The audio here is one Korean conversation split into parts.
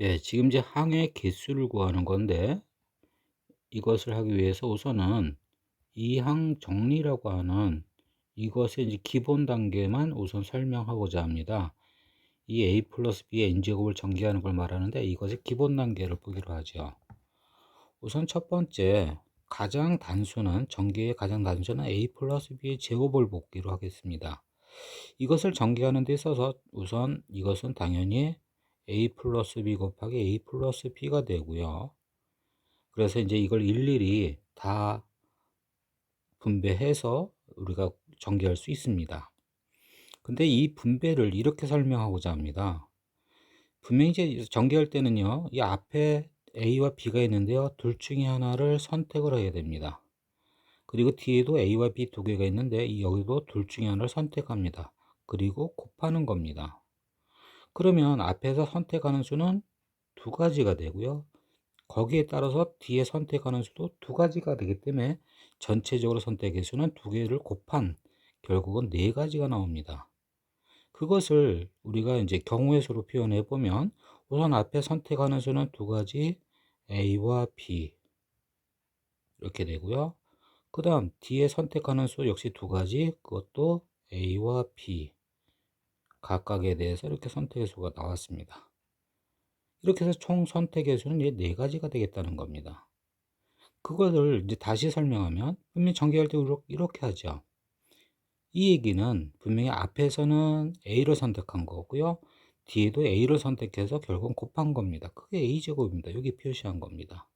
예, 지금 이제 항의 개수를 구하는 건데 이것을 하기 위해서 우선은 이항 정리라고 하는 이것의 이제 기본 단계만 우선 설명하고자 합니다. 이 a 플러스 b의 n제곱을 전개하는 걸 말하는데 이것의 기본 단계를 보기로 하죠. 우선 첫 번째 전개의 가장 단수는 a 플러스 b의 제곱을 보기로 하겠습니다. 이것을 전개하는 데 있어서 우선 이것은 당연히 a 플러스 b 곱하기 a 플러스 b가 되고요. 그래서 이제 이걸 일일이 다 분배해서 우리가 전개할 수 있습니다. 근데 이 분배를 이렇게 설명하고자 합니다. 분명히 이제 전개할 때는요, 이 앞에 A와 B가 있는데요, 둘 중에 하나를 선택을 해야 됩니다. 그리고 뒤에도 A와 B 두 개가 있는데 여기도 둘 중에 하나를 선택합니다. 그리고 곱하는 겁니다. 그러면 앞에서 선택하는 수는 두 가지가 되고요. 거기에 따라서 뒤에 선택하는 수도 두 가지가 되기 때문에 전체적으로 선택의 수는 두 개를 곱한 결국은 네 가지가 나옵니다. 그것을 우리가 이제 경우의 수로 표현해 보면 우선 앞에 선택하는 수는 두 가지 A와 B 이렇게 되고요. 그 다음 뒤에 선택하는 수 역시 두 가지, 그것도 A와 B 각각에 대해서 이렇게 선택의 수가 나왔습니다. 이렇게 해서 총 선택의 수는 이제 네 가지가 되겠다는 겁니다. 그것을 이제 다시 설명하면 분명히 전개할 때 이렇게 하죠. 이 얘기는 분명히 앞에서는 A를 선택한 거고요. 뒤에도 A를 선택해서 결국은 곱한 겁니다. 그게 A제곱입니다. 여기 표시한 겁니다.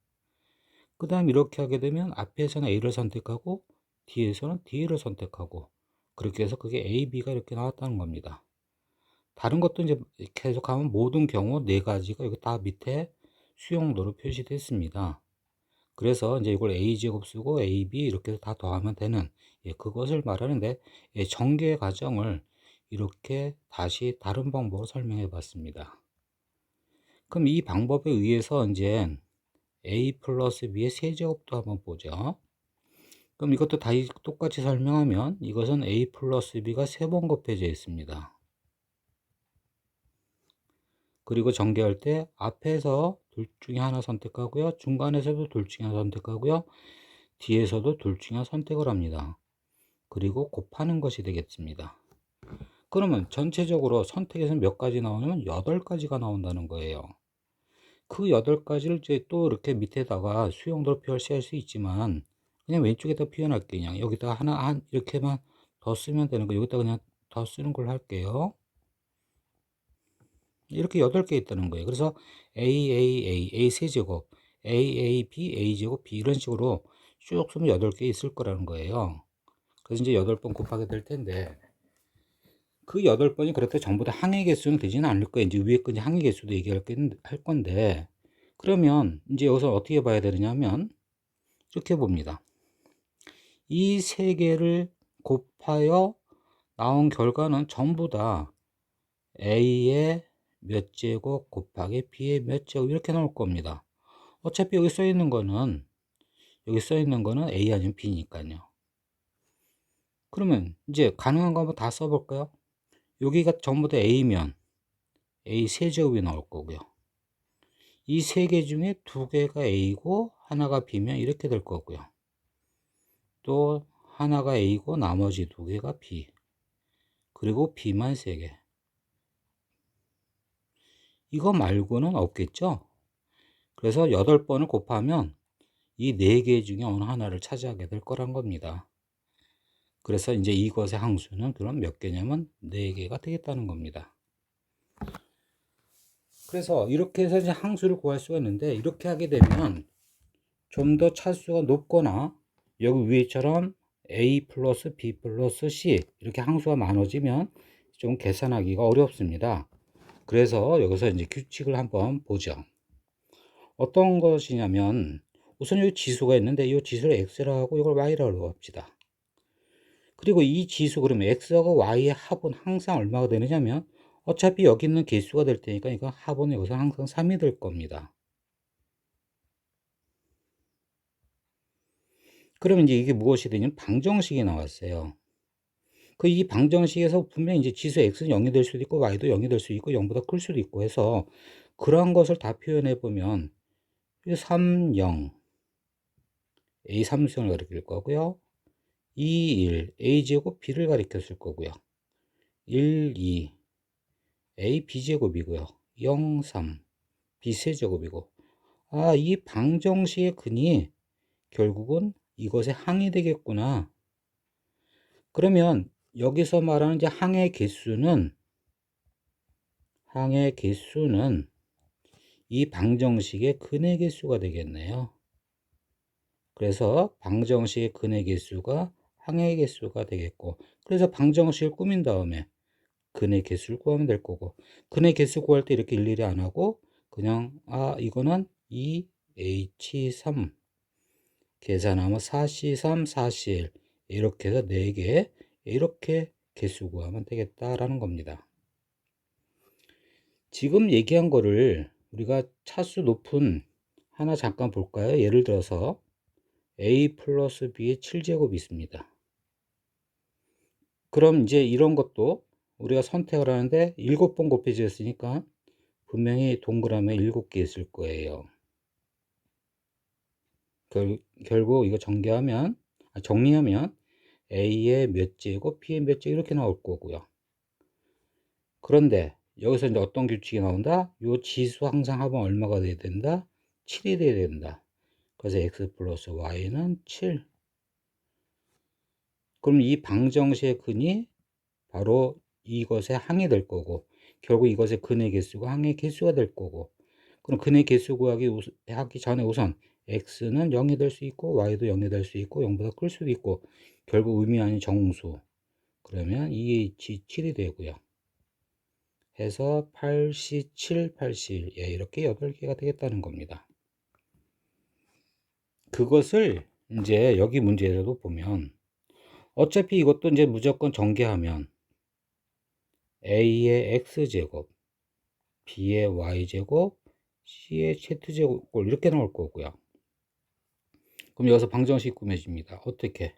그 다음 이렇게 하게 되면 앞에서는 A를 선택하고 뒤에서는 D를 선택하고 그렇게 해서 그게 A, B가 이렇게 나왔다는 겁니다. 다른 것도 이제 계속하면 모든 경우 네 가지가 여기 다 밑에 수용도로 표시됐습니다. 그래서 이제 이걸 a제곱 쓰고 ab 이렇게 다 더하면 되는 그것을 말하는데 전개 과정을 이렇게 다시 다른 방법으로 설명해 봤습니다. 그럼 이 방법에 의해서 이제 a 플러스 b의 세제곱도 한번 보죠. 그럼 이것도 다 똑같이 설명하면 이것은 a 플러스 b가 세 번 곱해져 있습니다. 그리고 전개할 때 앞에서 둘 중에 하나 선택하고요. 중간에서도 둘 중에 하나 선택하고요. 뒤에서도 둘 중에 하나 선택을 합니다. 그리고 곱하는 것이 되겠습니다. 그러면 전체적으로 선택에서 몇 가지 나오냐면 8가지가 나온다는 거예요. 그 8가지를 이제 또 이렇게 밑에다가 수용도로 표시할 수 있지만 그냥 왼쪽에다 표현할게요. 그냥 여기다가 하나 이렇게만 더 쓰면 되는 거, 여기다 그냥 더 쓰는 걸 할게요. 이렇게 8개 있다는 거예요. 그래서 A 세제곱, A제곱, B 이런 식으로 쭉 쓰면 8개 있을 거라는 거예요. 그래서 이제 8번 곱하게 될 텐데 그 8번이 그렇게 전부 다 항의 개수는 되지는 않을 거예요. 이제 위에 거 항의 개수도 할 건데 그러면 이제 여기서 어떻게 봐야 되느냐면 이렇게 봅니다. 이 세 개를 곱하여 나온 결과는 전부 다 A의 몇 제곱 곱하기 B의 몇 제곱 이렇게 나올 겁니다. 어차피 여기 써 있는 거는 A 아니면 B니까요. 그러면 이제 가능한 거 한번 다 써볼까요? 여기가 전부 다 A면 A 세제곱이 나올 거고요. 이 세 개 중에 두 개가 A고 하나가 B면 이렇게 될 거고요. 또 하나가 A고 나머지 두 개가 B. 그리고 B만 세 개. 이거 말고는 없겠죠? 그래서 8번을 곱하면 이 네 개 중에 어느 하나를 차지하게 될 거란 겁니다. 그래서 이제 이것의 항수는 그럼 몇 개냐면 4개가 되겠다는 겁니다. 그래서 이렇게 해서 이제 항수를 구할 수가 있는데 이렇게 하게 되면 좀 더 차수가 높거나 여기 위에처럼 A 플러스 B 플러스 C 이렇게 항수가 많아지면 좀 계산하기가 어렵습니다. 그래서 여기서 이제 규칙을 한번 보죠. 어떤 것이냐면 우선 여기 지수가 있는데 이 지수를 X라고 하고 이걸 Y라고 합시다. 그리고 이 지수 그러면 X하고 Y의 합은 항상 얼마가 되느냐면 어차피 여기 있는 개수가 될 테니까 이거 합은 여기서 항상 3이 될 겁니다. 그러면 이제 이게 무엇이 되냐면 방정식이 나왔어요. 그 이 방정식에서 분명히 이제 지수 x는 0이 될 수도 있고 y도 0이 될 수도 있고 0보다 클 수도 있고 해서 그러한 것을 다 표현해 보면 3, 0, A 삼수형을 가리킬 거고요. 2, 1, A제곱 B를 가리켰을 거고요. 1, 2, A B제곱이고요. 0, 3, B 세제곱이고. 이 방정식의 근이 결국은 이것의 항이 되겠구나. 그러면 여기서 말하는 이제 항의 개수는 이 방정식의 근의 개수가 되겠네요. 그래서 방정식의 근의 개수가 항의 개수가 되겠고, 그래서 방정식을 꾸민 다음에 근의 개수를 구하면 될 거고, 근의 개수 구할 때 이렇게 일일이 안 하고 그냥 이거는 2H3 계산하면 4C3, 4C1 이렇게 해서 4개 이렇게 개수 구하면 되겠다라는 겁니다. 지금 얘기한 거를 우리가 차수 높은 하나 잠깐 볼까요? 예를 들어서 A 플러스 B의 7제곱이 있습니다. 그럼 이제 이런 것도 우리가 선택을 하는데 7번 곱해지었으니까 분명히 동그라미에 7개 있을 거예요. 결국 이거 정리하면 A의 몇 제곱, B의 몇 제곱 이렇게 나올 거고요. 그런데 여기서 이제 어떤 규칙이 나온다? 요 지수 항상 합은 얼마가 돼야 된다? 7이 돼야 된다. 그래서 x 플러스 y는 7. 그럼 이 방정식의 근이 바로 이것의 항이 될 거고, 결국 이것의 근의 개수가 항의 개수가 될 거고, 그럼 근의 개수 하기 전에 우선 x는 0이 될 수 있고 y도 0이 될 수 있고 0보다 클 수도 있고, 결국 의미 아닌 정수, 그러면 2h7이 되고요. 해서 8C7, 8C1 이렇게 8개가 되겠다는 겁니다. 그것을 이제 여기 문제에서도 보면 어차피 이것도 이제 무조건 전개하면 A의 X제곱, B의 Y제곱, C의 Z제곱 이렇게 나올 거고요. 그럼 여기서 방정식 꾸며집니다. 어떻게?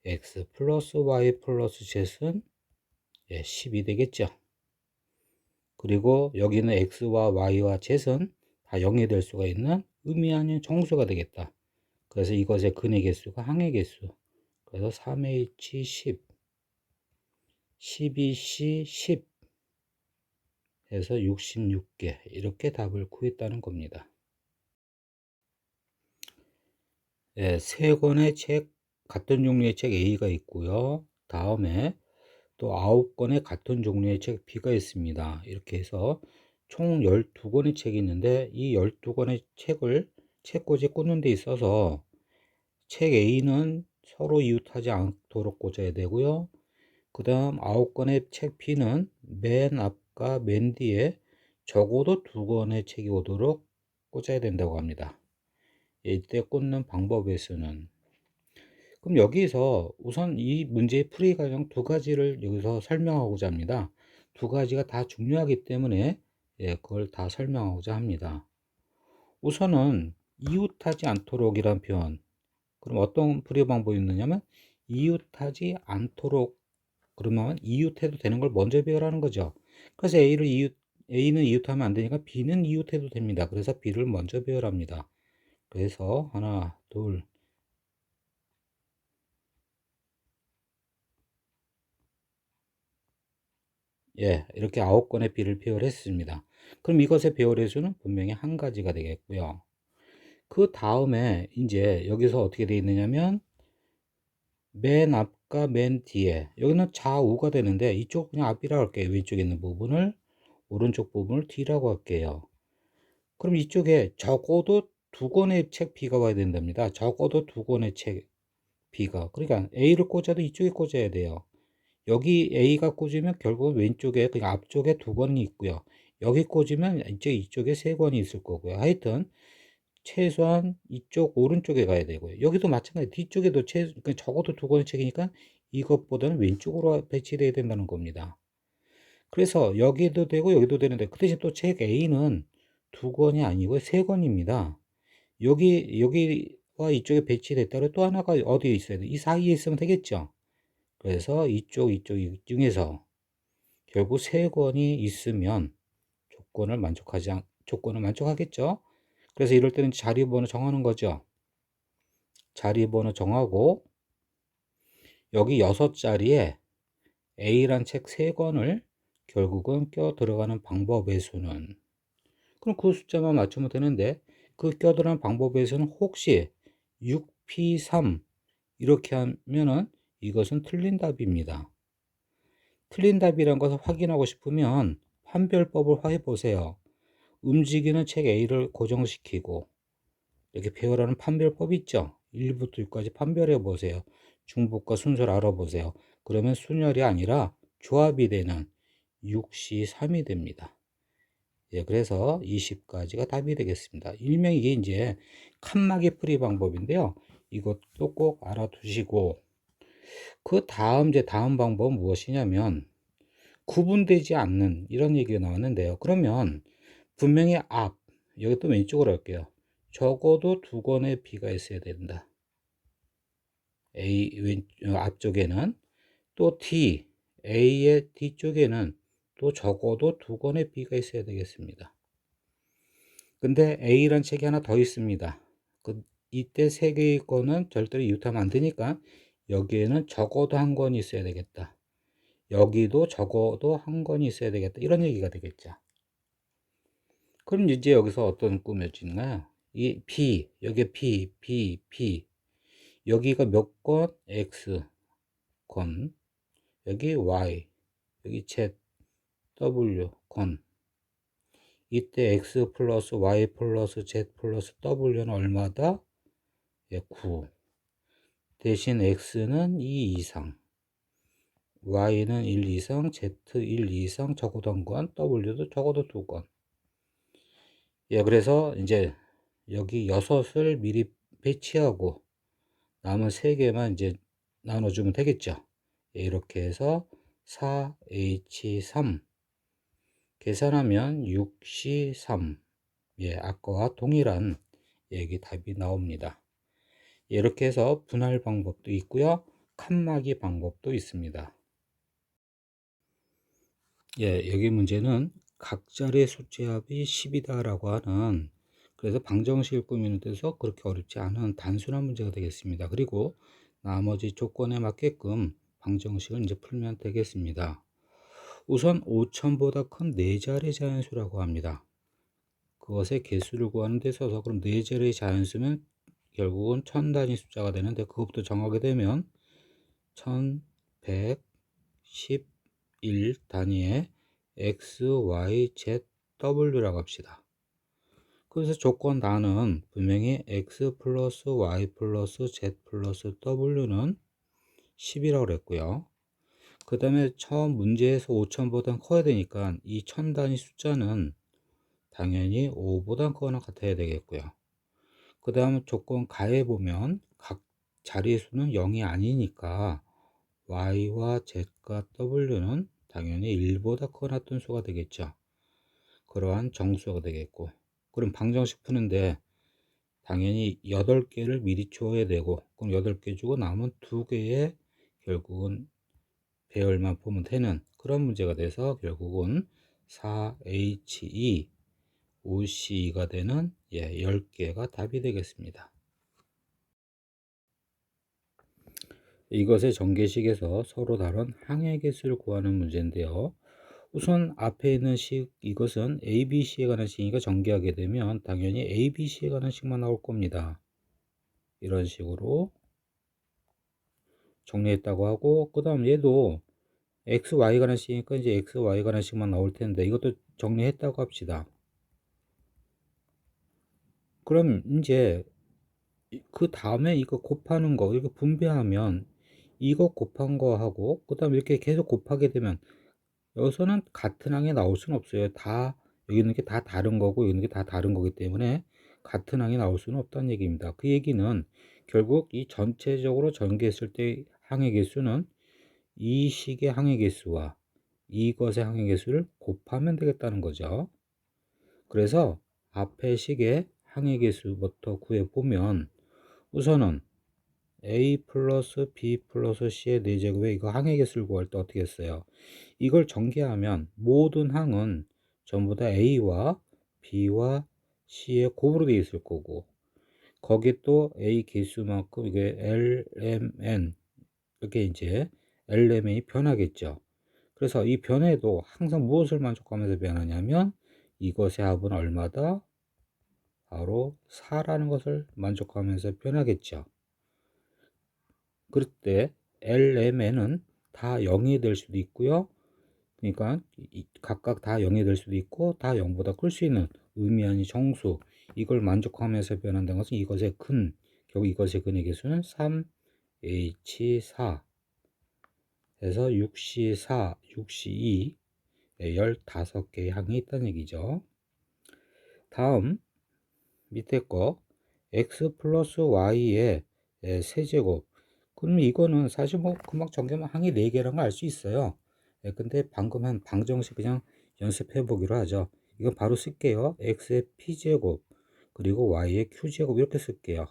X 플러스 Y 플러스 Z는 10이 되겠죠. 그리고 여기는 X와 Y와 Z는 다 0이 될 수가 있는 의미 아닌 정수가 되겠다. 그래서 이것의 근의 개수가 항의 개수. 그래서 3H10, 12C10 해서 66개 이렇게 답을 구했다는 겁니다. 세 권의 책, 같은 종류의 책 A가 있고요. 다음에 또 9권의 같은 종류의 책 B가 있습니다. 이렇게 해서 총 12권의 책이 있는데 이 12권의 책을 책꽂이에 꽂는 데 있어서 책 A는 서로 이웃하지 않도록 꽂아야 되고요. 그 다음 9권의 책 B는 맨 앞과 맨 뒤에 적어도 2권의 책이 오도록 꽂아야 된다고 합니다. 이때 꽂는 방법에서는, 그럼 여기서 우선 이 문제의 풀이 과정 2가지를 여기서 설명하고자 합니다. 2가지가 다 중요하기 때문에 그걸 다 설명하고자 합니다. 우선은 이웃하지 않도록 이란 표현, 그럼 어떤 풀이 방법이 있느냐면 이웃하지 않도록, 그러면 이웃해도 되는 걸 먼저 배열하는 거죠. 그래서 A는 이웃하면 안 되니까 B는 이웃해도 됩니다. 그래서 B를 먼저 배열합니다. 그래서 하나, 둘, 이렇게 9건의 B를 배열했습니다. 그럼 이것의 배열의 수는 분명히 한 가지가 되겠고요. 그 다음에 이제 여기서 어떻게 되어 있느냐면 맨 앞과 맨 뒤에 여기는 좌우가 되는데 이쪽 그냥 앞이라고 할게요. 왼쪽에 있는 부분을, 오른쪽 부분을 뒤라고 할게요. 그럼 이쪽에 적어도 2권의 책 B가 와야 된답니다. 적어도 2권의 책 B가. 그러니까 A를 꽂아도 이쪽에 꽂아야 돼요. 여기 A가 꽂으면 결국은 왼쪽에, 그냥 앞쪽에 2권이 있고요. 여기 꽂으면 이쪽에 3권이 있을 거고요. 하여튼 최소한 이쪽 오른쪽에 가야 되고요. 여기도 마찬가지, 뒤쪽에도 그러니까 적어도 2권의 책이니까 이것보다는 왼쪽으로 배치돼야 된다는 겁니다. 그래서 여기도 되고 여기도 되는데, 그 대신 또 책 A는 2권이 아니고 3권입니다. 여기와 이쪽에 배치됐다고 또 하나가 어디에 있어야 돼? 이 사이에 있으면 되겠죠. 그래서 이쪽 중에서 결국 3권이 있으면 조건을 만족하겠죠. 그래서 이럴 때는 자리번호 정하는 거죠. 자리번호 정하고 여기 6자리에 A란 책 3권을 결국은 껴 들어가는 방법의 수는, 그럼 그 숫자만 맞추면 되는데, 그 껴 들어가는 방법의 수는 혹시 6P3 이렇게 하면은 이것은 틀린 답입니다. 틀린 답이란 것을 확인하고 싶으면 판별법을 해보세요. 움직이는 책 A를 고정시키고 이렇게 배열하는 판별법이 있죠. 1부터 6까지 판별해 보세요. 중복과 순서를 알아보세요. 그러면 순열이 아니라 조합이 되는 6C3이 됩니다. 예, 그래서 20까지가 답이 되겠습니다. 일명 이게 이제 칸막이 풀이 방법인데요. 이것도 꼭 알아두시고, 그 다음 다음 방법은 무엇이냐면 구분되지 않는 이런 얘기가 나왔는데요. 그러면 분명히 여기 또 왼쪽으로 할게요. 적어도 2권의 B가 있어야 된다. 앞쪽에는 또 A의 뒤쪽에는 또 적어도 2권의 B가 있어야 되겠습니다. 근데 A란 책이 하나 더 있습니다. 이때 3개의 거는 절대로 이웃하면 안 되니까 여기에는 적어도 1권이 있어야 되겠다. 여기도 적어도 1권이 있어야 되겠다. 이런 얘기가 되겠죠. 그럼 이제 여기서 어떤 꾸며지나요? 이 P, 여기 P. 여기가 몇 권? X 권. 여기 Y, 여기 Z, W 권. 이때 X 플러스 Y 플러스 Z 플러스 W는 얼마다? 예, 9. 대신 X는 2 이상, Y는 1 이상, Z 1 이상, 적어도 1권, W도 적어도 2권. 예, 그래서 이제 여기 6을 미리 배치하고 남은 3개만 이제 나눠주면 되겠죠. 예, 이렇게 해서 4H3 계산하면 6C3. 예, 아까와 동일한 얘기 답이 나옵니다. 이렇게 해서 분할 방법도 있고요. 칸막이 방법도 있습니다. 예, 여기 문제는 각 자리의 숫자합이 10이다 라고 하는, 그래서 방정식을 꾸미는 데서 그렇게 어렵지 않은 단순한 문제가 되겠습니다. 그리고 나머지 조건에 맞게끔 방정식을 이제 풀면 되겠습니다. 우선 5000보다 큰 4자리 자연수라고 합니다. 그것의 개수를 구하는 데 있어서, 그럼 4자리 자연수면 결국은 1000단위 숫자가 되는데, 그것부터 정하게 되면 1111 단위의 X, Y, Z, W라고 합시다. 그래서 조건 단은 분명히 X 플러스 Y 플러스 Z 플러스 W는 10이라고 그랬고요. 그 다음에 처음 문제에서 5000보다 커야 되니까 이 1000단위 숫자는 당연히 5보다 커나 같아야 되겠고요. 그 다음 조건 가해 보면 각 자리의 수는 0이 아니니까 Y와 Z과 W는 당연히 1보다 커나 큰 수가 되겠죠. 그러한 정수가 되겠고, 그럼 방정식 푸는데 당연히 8개를 미리 줘야 되고, 그럼 8개 주고 남은 2개의 결국은 배열만 보면 되는 그런 문제가 돼서 결국은 4H2 OC가 되는 10개가 답이 되겠습니다. 이것의 전개식에서 서로 다른 항의 개수를 구하는 문제인데요. 우선 앞에 있는 식, 이것은 ABC에 관한 식이니까 전개하게 되면 당연히 ABC에 관한 식만 나올 겁니다. 이런 식으로 정리했다고 하고, 그 다음 얘도 XY 관한 식이니까 이제 XY 관한 식만 나올 텐데 이것도 정리했다고 합시다. 그럼 이제 그 다음에 이거 곱하는 거, 이렇게 분배하면 이거 곱한 거하고 그 다음에 이렇게 계속 곱하게 되면 여기서는 같은 항에 나올 수는 없어요. 여기 있는 게 다 다른 거고 여기 있는 게 다 다른 거기 때문에 같은 항에 나올 수는 없다는 얘기입니다. 그 얘기는 결국 이 전체적으로 전개했을 때 항의 개수는 이 식의 항의 개수와 이것의 항의 개수를 곱하면 되겠다는 거죠. 그래서 앞에 식의 항의 개수부터 구해보면 우선은 A 플러스 B 플러스 C의 4제곱에 이거 항의 개수를 구할 때 어떻게 했어요? 이걸 전개하면 모든 항은 전부 다 A와 B와 C의 곱으로 되어 있을 거고, 거기에 또 A 개수만큼 이게 LMN, 이렇게 이제 LMN이 변하겠죠. 그래서 이 변해도 항상 무엇을 만족하면서 변하냐면 이것의 합은 얼마다? 바로 4라는 것을 만족하면서 변하겠죠. 그럴 때 LMN은 다 0이 될 수도 있고요. 그러니까 각각 다 0이 될 수도 있고 다 0보다 클 수 있는 의미 아닌 정수, 이걸 만족하면서 변한다는 것은 이것의 근, 결국 이것의 근의 개수는 3H4 해서 6C4, 6C2, 15개의 항이 있다는 얘기죠. 다음 밑에 거 x 플러스 y의 세제곱. 그러면 이거는 사실 뭐 금방 정리하면 항이 4개라는 걸 알 수 있어요. 근데 방금 한 방정식 그냥 연습해 보기로 하죠. 이거 바로 쓸게요. x의 p제곱 그리고 y의 q제곱 이렇게 쓸게요.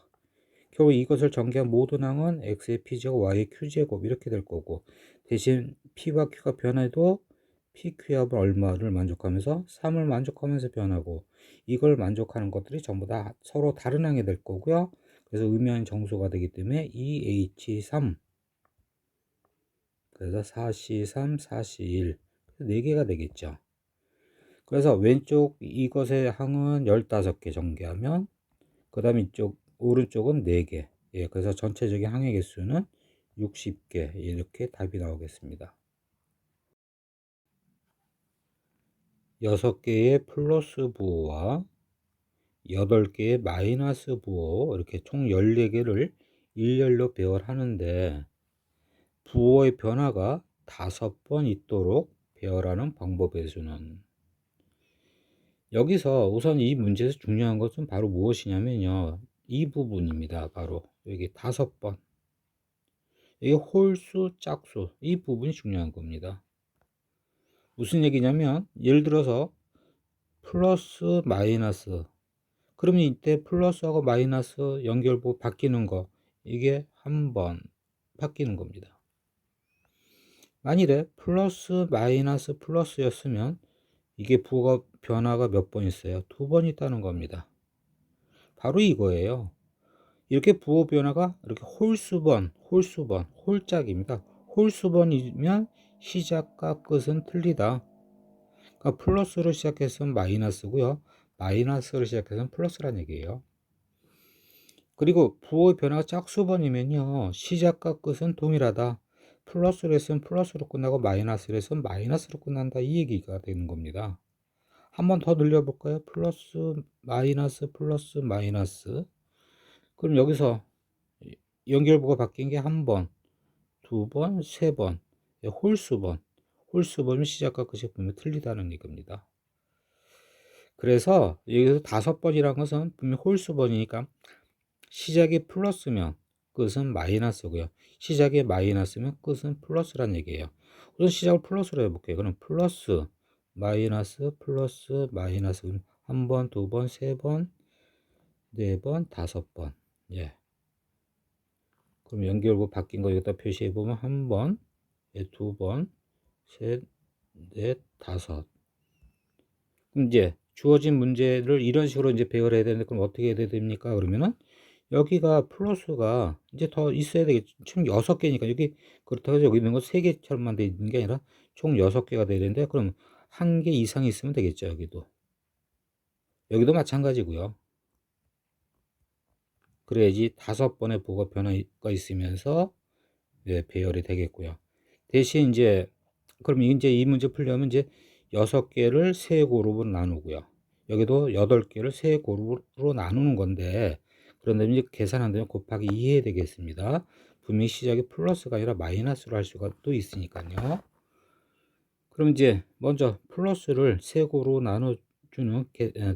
결국 이것을 전개한 모든 항은 x의 p제곱 y의 q제곱 이렇게 될 거고, 대신 p와 q가 변해도 pq의 합은 얼마를 만족하면서 3을 만족하면서 변하고, 이걸 만족하는 것들이 전부 다 서로 다른 항이 될 거고요. 그래서 의미하는 정수가 되기 때문에 2H3, 그래서 4C3, 4C1, 4개가 되겠죠. 그래서 왼쪽 이것의 항은 15개 전개하면 그 다음에 이쪽 오른쪽은 4개. 예, 그래서 전체적인 항의 개수는 60개. 이렇게 답이 나오겠습니다. 6개의 플러스 부호와 8개의 마이너스 부호, 이렇게 총 14개를 일렬로 배열하는데 부호의 변화가 5번 있도록 배열하는 방법의 수는, 여기서 우선 이 문제에서 중요한 것은 바로 무엇이냐면요, 이 부분입니다. 바로 여기 5번, 이게 홀수, 짝수, 이 부분이 중요한 겁니다. 무슨 얘기냐면 예를 들어서 플러스 마이너스, 그러면 이때 플러스하고 마이너스 연결부 바뀌는 거, 이게 한 번 바뀌는 겁니다. 만일에 플러스 마이너스 플러스였으면 이게 부호가 변화가 몇 번 있어요? 2번 있다는 겁니다. 바로 이거예요. 이렇게 부호 변화가 이렇게 홀수번, 홀짝입니다. 홀수번이면 시작과 끝은 틀리다. 그러니까 플러스로 시작해서 마이너스고요. 마이너스로 시작해서 플러스란 얘기예요. 그리고 부호의 변화가 짝수번이면요, 시작과 끝은 동일하다. 플러스로 했으면 플러스로 끝나고 마이너스로 했으면 마이너스로 끝난다. 이 얘기가 되는 겁니다. 한 번 더 늘려볼까요? 플러스, 마이너스, 플러스, 마이너스. 그럼 여기서 연결부가 바뀐 게 한 번, 두 번, 세 번, 홀수번. 홀수번은 시작과 끝이 분명히 틀리다는 얘기입니다. 그래서 여기서 5번이라는 것은 분명히 홀수번이니까 시작이 플러스면 끝은 마이너스고요. 시작이 마이너스면 끝은 플러스란 얘기예요. 우선 시작을 플러스로 해볼게요. 그럼 플러스, 마이너스, 플러스, 마이너스. 한 번, 두 번, 세 번, 네 번, 5번. 예. 그럼 연결부 바뀐 거 여기다 표시해 보면 한 번, 두 번, 셋, 넷, 5. 그럼 이제 주어진 문제를 이런 식으로 이제 배열해야 되는데, 그럼 어떻게 해야 됩니까? 그러면은 여기가 플러스가 이제 더 있어야 되겠죠. 총 6개니까 여기, 그렇다고 해서 여기 있는 거 3개처럼만 돼 있는 게 아니라 총 6개가 돼야 되는데, 그럼 1개 이상 있으면 되겠죠. 여기도 마찬가지고요. 그래야지 5번의 부호가 변화가 있으면서 배열이 되겠고요. 대신 이제 그럼 이제 이 문제 풀려면 이제 6개를 세 그룹으로 나누고요. 여기도 8개를 세 그룹으로 나누는 건데, 그런데 이제 계산한다면 곱하기 2 해야 되겠습니다. 분명히 시작이 플러스가 아니라 마이너스로 할 수가 또 있으니까요. 그럼 이제 먼저 플러스를 세 그룹으로 나눠주는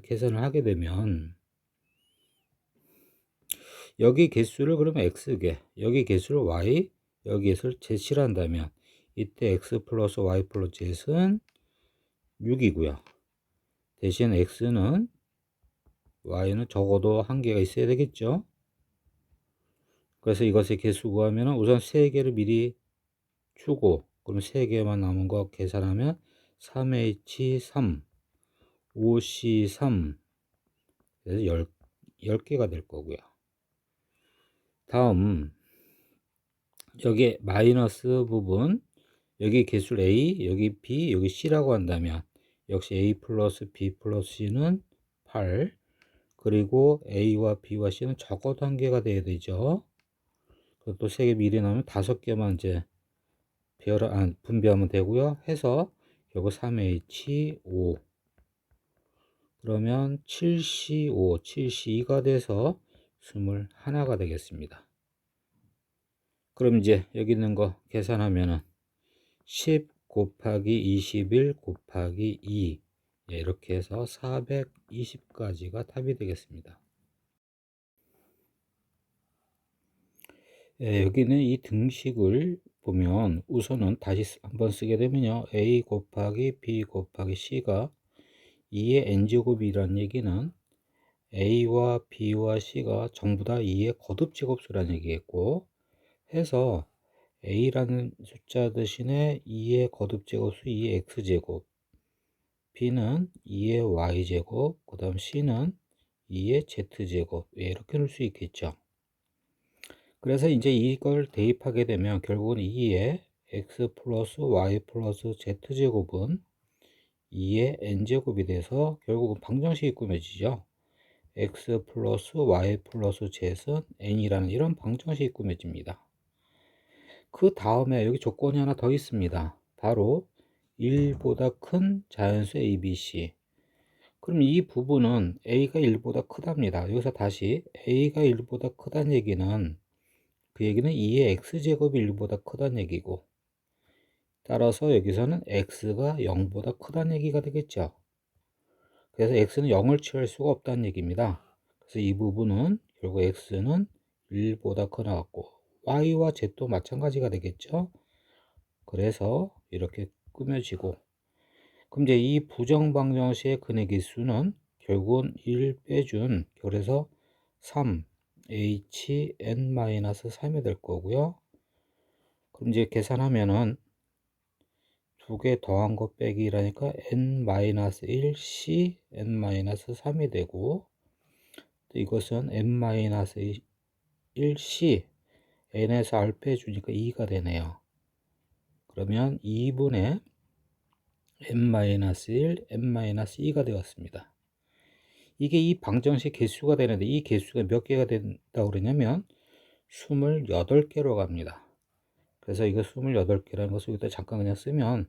계산을 하게 되면, 여기 개수를 그러면 x개, 여기 개수를 y, 여기 개수를 z로 한다면 이때 x 플러스 y 플러스 z는 6이고요. 대신 x는, y는 적어도 1개가 있어야 되겠죠. 그래서 이것의 개수 구하면 우선 3개를 미리 주고, 그럼 3개만 남은 거 계산하면 3h3, 5C3 그래서 10개가 될 거고요. 다음 여기 마이너스 부분, 여기 개수를 A, 여기 B, 여기 C라고 한다면 역시 A 플러스 B 플러스 C는 8, 그리고 A와 B와 C는 적어도 1개가 돼야 되죠. 또 3개 미리 나오면 5개만 이제 분배하면 되고요. 해서 결국 3H5 그러면 7C5, 7C2가 돼서 21가 되겠습니다. 그럼 이제 여기 있는 거 계산하면은 10 곱하기 21 곱하기 2 이렇게 해서 420까지가 답이 되겠습니다. 여기는 이 등식을 보면 우선은 다시 한번 쓰게 되면요. A 곱하기 B 곱하기 C가 2의 n제곱이라는 얘기는 A와 B와 C가 전부 다 2의 거듭제곱수라는 얘기겠고, 해서 A라는 숫자 대신에 2의 거듭제곱수 2의 x제곱, B는 2의 y제곱, 그 다음 C는 2의 z제곱, 이렇게 넣을 수 있겠죠. 그래서 이제 이걸 대입하게 되면 결국은 2의 x 플러스 y 플러스 z제곱은 2의 n제곱이 돼서 결국은 방정식이 꾸며지죠. x 플러스 y 플러스 z은 n이라는 이런 방정식이 꾸며집니다. 그 다음에 여기 조건이 하나 더 있습니다. 바로 1보다 큰 자연수 ABC. 그럼 이 부분은 A가 1보다 크답니다. 여기서 다시 A가 1보다 크다는 얘기는 그 얘기는 2의 x제곱이 1보다 크다는 얘기고, 따라서 여기서는 x가 0보다 크다는 얘기가 되겠죠. 그래서 x는 0을 취할 수가 없다는 얘기입니다. 그래서 이 부분은 결국 x는 1보다 크나 같고 y와 z도 마찬가지가 되겠죠. 그래서 이렇게 꾸며지고, 그럼 이제 이 부정방정식의 근의 기수는 결국은 1 빼준, 그래서 3 hn-3이 될 거고요. 그럼 이제 계산하면은 두 개 더한 거 빼기라니까 n-1 c n-3이 되고, 또 이것은 n-1 c n에서 r 빼주니까 2가 되네요. 그러면 2분의 n-1 n-2가 되었습니다. 이게 이 방정식 개수가 되는데 이 개수가 몇 개가 된다고 그러냐면 28개로 갑니다. 그래서 이거 28개라는 것을 여기다 잠깐 그냥 쓰면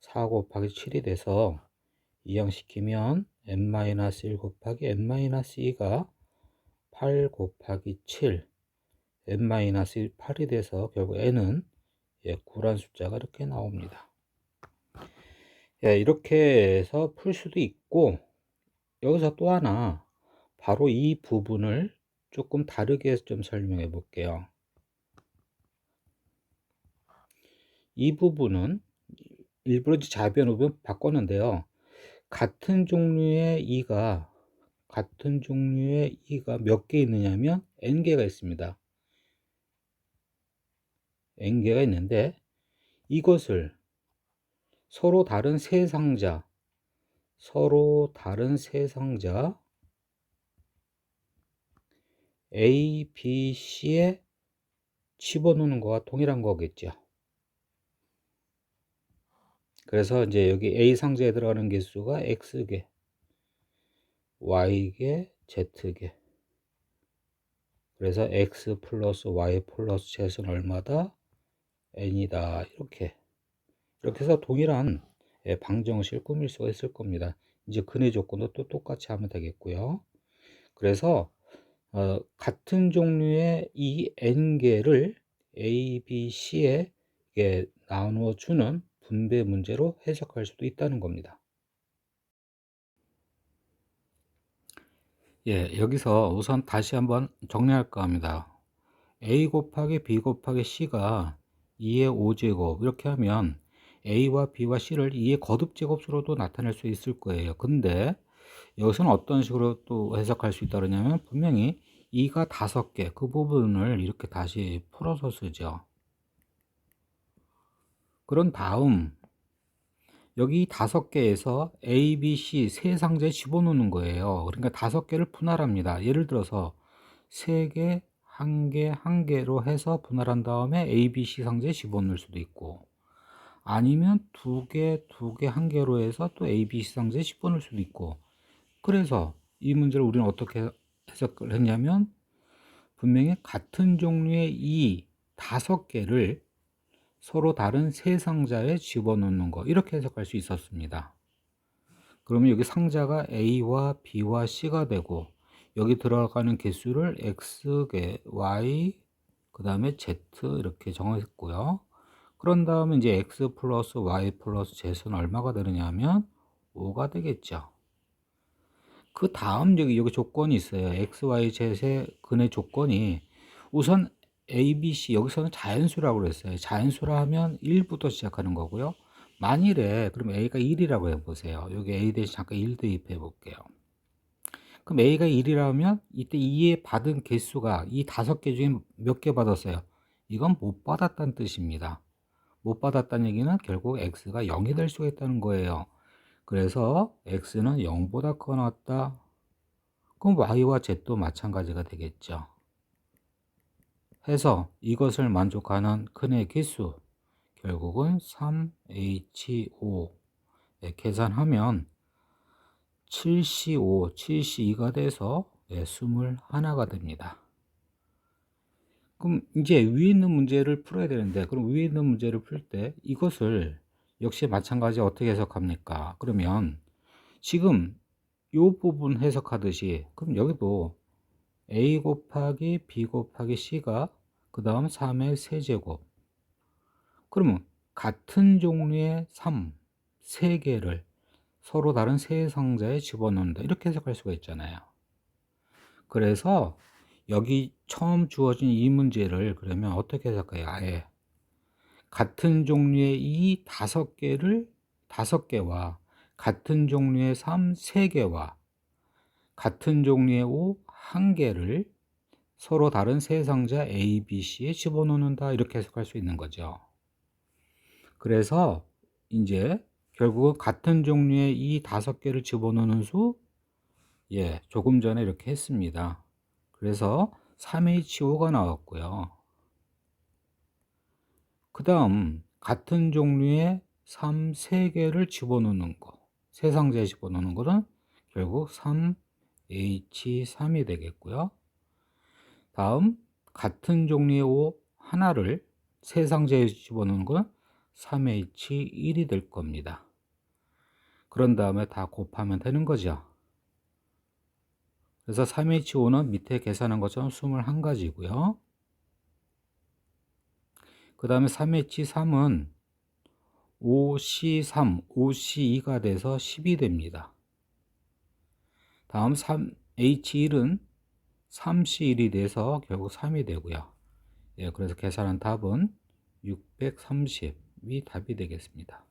4 곱하기 7이 돼서 이항시키면 n-1 곱하기 n-2가 8 곱하기 7 n-8이 돼서 결국 n은 9란 숫자가 이렇게 나옵니다. 이렇게 해서 풀 수도 있고, 여기서 또 하나 바로 이 부분을 조금 다르게 좀 설명해 볼게요. 이 부분은 일부러 좌변 우변 바꿨는데요. 같은 종류의 이가 몇 개 있느냐면 n개가 있습니다. n개가 있는데 이것을 서로 다른 세 상자 A, B, C에 집어넣는 거와 동일한 거겠죠. 그래서 이제 여기 A 상자에 들어가는 개수가 X개, Y개, Z개. 그래서 X 플러스 Y 플러스 Z는 얼마다? N이다. 이렇게 해서 동일한 방정식을 꾸밀 수가 있을 겁니다. 이제 근의 조건도 또 똑같이 하면 되겠고요. 그래서 같은 종류의 이 n개를 A, B, C에 나누어 주는 분배 문제로 해석할 수도 있다는 겁니다. 여기서 우선 다시 한번 정리할까 합니다. A 곱하기 B 곱하기 C가 2의 5제곱 이렇게 하면 A와 B와 C를 2의 거듭제곱수로도 나타낼 수 있을 거예요. 근데 여기서는 어떤 식으로 또 해석할 수 있다 그러냐면 분명히 2가 5개 그 부분을 이렇게 다시 풀어서 쓰죠. 그런 다음 여기 5개에서 A, B, C 세 상자에 집어넣는 거예요. 그러니까 5개를 분할합니다. 예를 들어서 3개, 1개, 1개로 해서 분할한 다음에 A, B, C 상자에 집어넣을 수도 있고, 아니면 2개, 2개, 1개로 해서 또 A, B, C 상자에 집어넣을 수도 있고. 그래서 이 문제를 우리는 어떻게 해석을 했냐면, 분명히 같은 종류의 이 5개를 서로 다른 세 상자에 집어넣는 거, 이렇게 해석할 수 있었습니다. 그러면 여기 상자가 A와 B와 C가 되고, 여기 들어가는 개수를 X, Y, 그 다음에 Z 이렇게 정했고요. 그런 다음에 이제 X 플러스 Y 플러스 Z는 얼마가 되느냐 하면 5가 되겠죠. 그 다음 여기 조건이 있어요. X, Y, Z의 근의 조건이, 우선 A, B, C, 여기서는 자연수라고 그랬어요. 자연수라 하면 1부터 시작하는 거고요. 만일에 그럼 A가 1이라고 해보세요. 여기 A 대신 잠깐 1 대입해 볼게요. 그럼 A가 1이라면 이때 2에 받은 개수가 이 5개 중에 몇 개 받았어요? 이건 못 받았다는 뜻입니다. 못 받았다는 얘기는 결국 X가 0이 될 수가 있다는 거예요. 그래서 X는 0보다 커놨다. 그럼 Y와 Z도 마찬가지가 되겠죠. 해서 이것을 만족하는 근의 개수, 결국은 3H5 계산하면 7C5, 7C2가 돼서 21가 됩니다. 그럼 이제 위에 있는 문제를 풀어야 되는데, 그럼 위에 있는 문제를 풀 때 이것을 역시 마찬가지 어떻게 해석합니까? 그러면 지금 이 부분 해석하듯이, 그럼 여기도 A 곱하기 B 곱하기 C가 그 다음 3의 세제곱, 그러면 같은 종류의 3개를 서로 다른 세 상자에 집어넣는다, 이렇게 해석할 수가 있잖아요. 그래서 여기 처음 주어진 이 문제를 그러면 어떻게 해석해요? 아예 같은 종류의 이 5개와 같은 종류의 3개와 같은 종류의 1개를 서로 다른 세 상자 A, B, C에 집어넣는다, 이렇게 해석할 수 있는 거죠. 그래서 이제 결국은 같은 종류의 이 5개를 집어넣는 수, 조금 전에 이렇게 했습니다. 그래서 3H5가 나왔고요. 그 다음 같은 종류의 3개를 집어넣는 거, 세 상자에 집어넣는 거는 결국 3H3이 되겠고요. 다음 같은 종류의 5 하나를 세 상자에 집어넣는 건 3H1이 될 겁니다. 그런 다음에 다 곱하면 되는 거죠. 그래서 3H5는 밑에 계산한 것처럼 21가지고요. 그 다음에 3H3은 5C3, 5C2가 돼서 10이 됩니다. 다음 3H1은 3C1이 돼서 결국 3이 되고요. 그래서 계산한 답은 630이 답이 되겠습니다.